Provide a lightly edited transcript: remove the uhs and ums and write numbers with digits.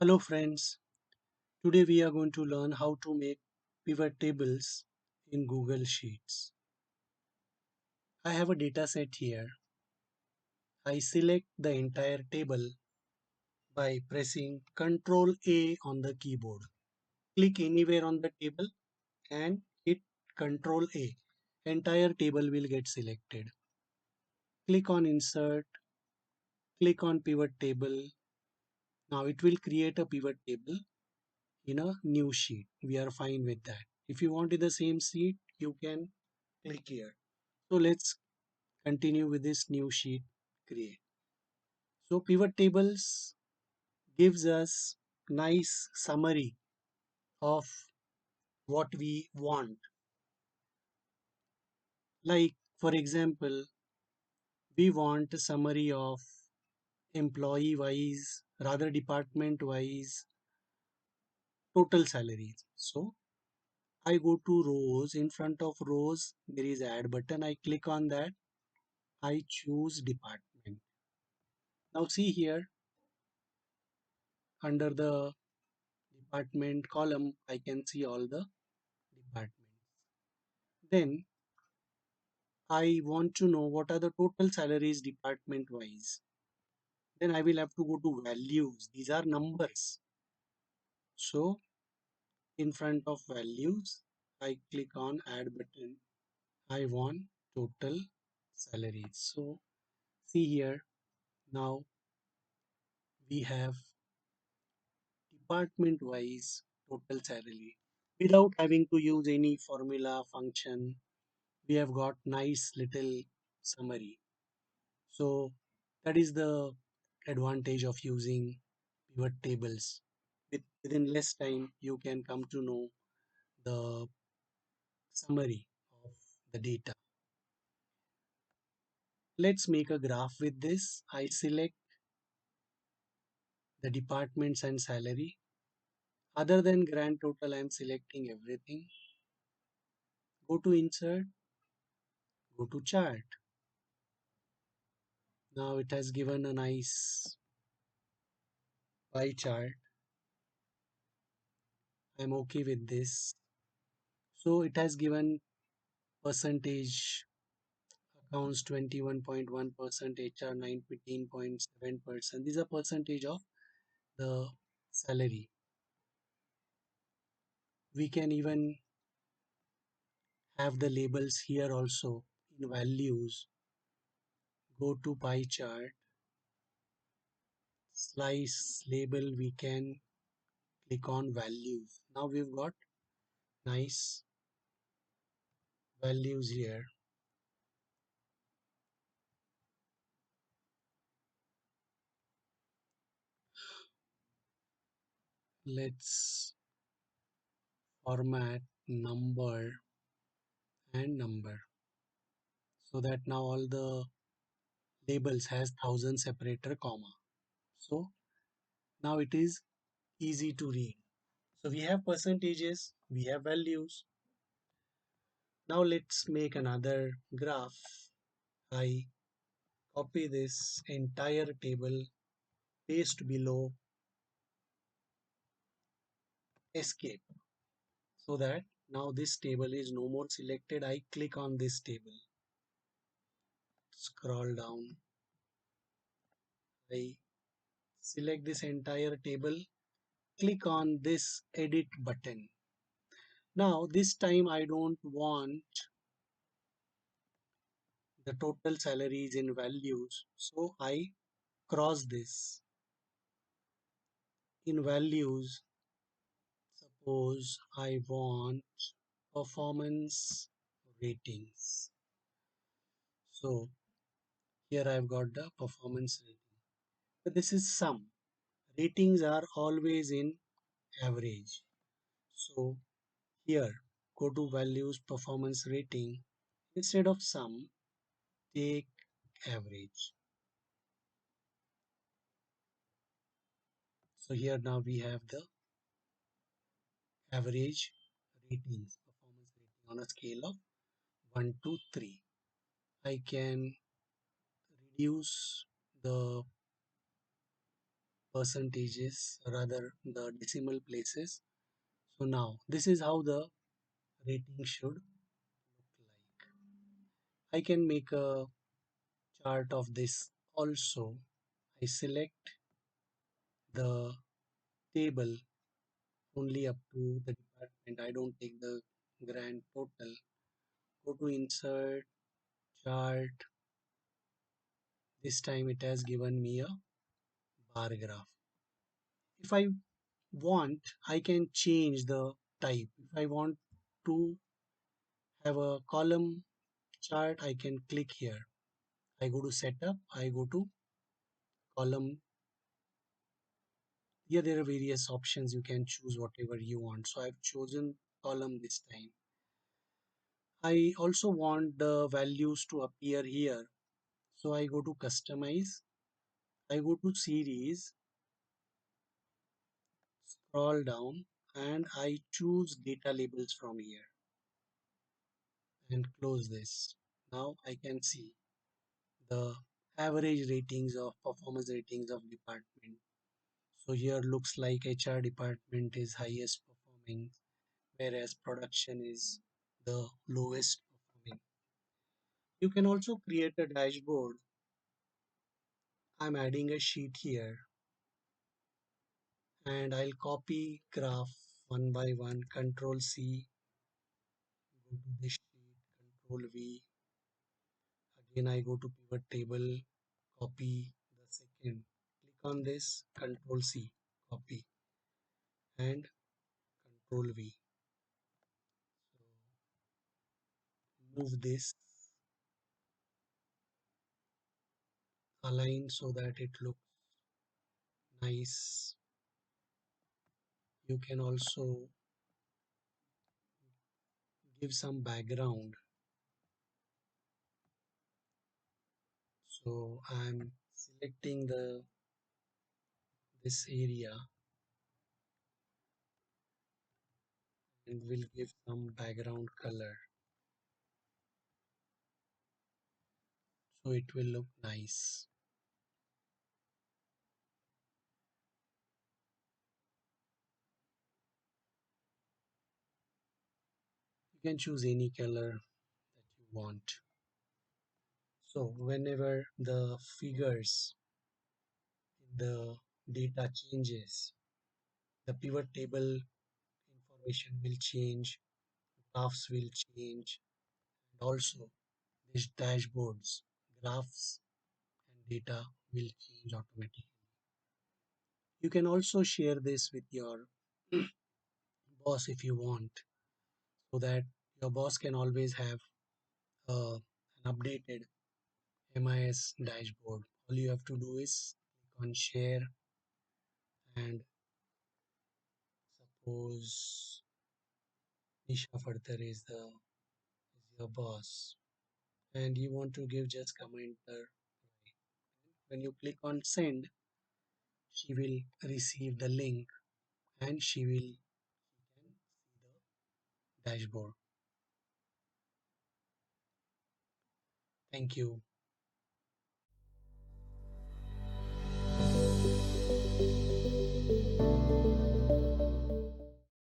Hello friends, today we are going to learn how to make pivot tables in Google Sheets. I have a data set here. I select the entire table by pressing Ctrl A on the keyboard. Click anywhere on the table and hit Ctrl A. Entire table will get selected. Click on Insert, click on Pivot Table. Now it will create a pivot table in a new sheet. We are fine with that. If you want in the same sheet, you can click here. So let's continue with this new sheet create. So pivot tables gives us nice summary of what we want. Like for example, we want a summary of employee wise, rather department wise, total salaries. So I go to rows. In front of rows there is add button. I click on that. I choose department. Now see here under the department column I can see all the departments. Then I want to know what are the total salaries department wise. Then I will have to go to values. These are numbers. So in front of values, I click on add button. I want total salaries. So see here now we have department wise total salary. Without having to use any formula function, we have got nice little summary. So that is the advantage of using pivot tables. Within less time, you can come to know the summary of the data. Let's make a graph with this. I select the departments and salary. Other than grand total, I am selecting everything. Go to insert, go to chart. Now it has given a nice pie chart. I'm okay with this. So it has given percentage accounts 21.1%, HR 19.7%. These are percentage of the salary. We can even have the labels here also in values. Go to pie chart, slice label, we can click on values. Now we've got nice values here. Let's format number and number so that now all the labels has 1000 separator comma. So now it is easy to read. So we have percentages, we have values. Now let's make another graph. I copy this entire table, paste below, escape. So that now this table is no more selected. I click on this table, scroll down. I select this entire table, click on this edit button. Now this time I don't want the total salaries in values. So I cross this in values. Suppose I want performance ratings. So here I've got the performance rating. But this is sum. Ratings are always in average. So here go to values performance rating. Instead of sum, take average. So here now we have the average ratings, performance rating on a scale of 1 to 3. I can reduce the percentages, rather the decimal places. So now this is how the rating should look like. I can make a chart of this also. I select the table only up to the department. I don't take the grand total. Go to insert chart. This time it has given me a bar graph. If I want, I can change the type. If I want to have a column chart, I can click here. I go to setup, I go to column. Here there are various options. You can choose whatever you want. So I've chosen column this time. I also want the values to appear here. So I go to customize. I go to series, scroll down, and I choose data labels from here and close this. Now I can see the average ratings of performance ratings of department. So here looks like HR department is highest performing, whereas production is the lowest performing. You can also create a dashboard. I'm adding a sheet here and I'll copy graph one by one, control C, go to this sheet, control V. Again, I go to pivot table, copy the second. Click on this, control C, copy, and control V. So move this, align so that it looks nice. You can also give some background. So I'm selecting the this area and will give some background color so it will look nice. You can choose any color that you want. So whenever the figures in the data changes, the pivot table information will change, graphs will change, and also these dashboards, graphs and data will change automatically. You can also share this with your boss if you want, so that your boss can always have an updated MIS dashboard. All you have to do is click on share and suppose Nisha Further is your boss and you want to give just comment her. When you click on send, she will receive the link and she can see the dashboard. Thank you.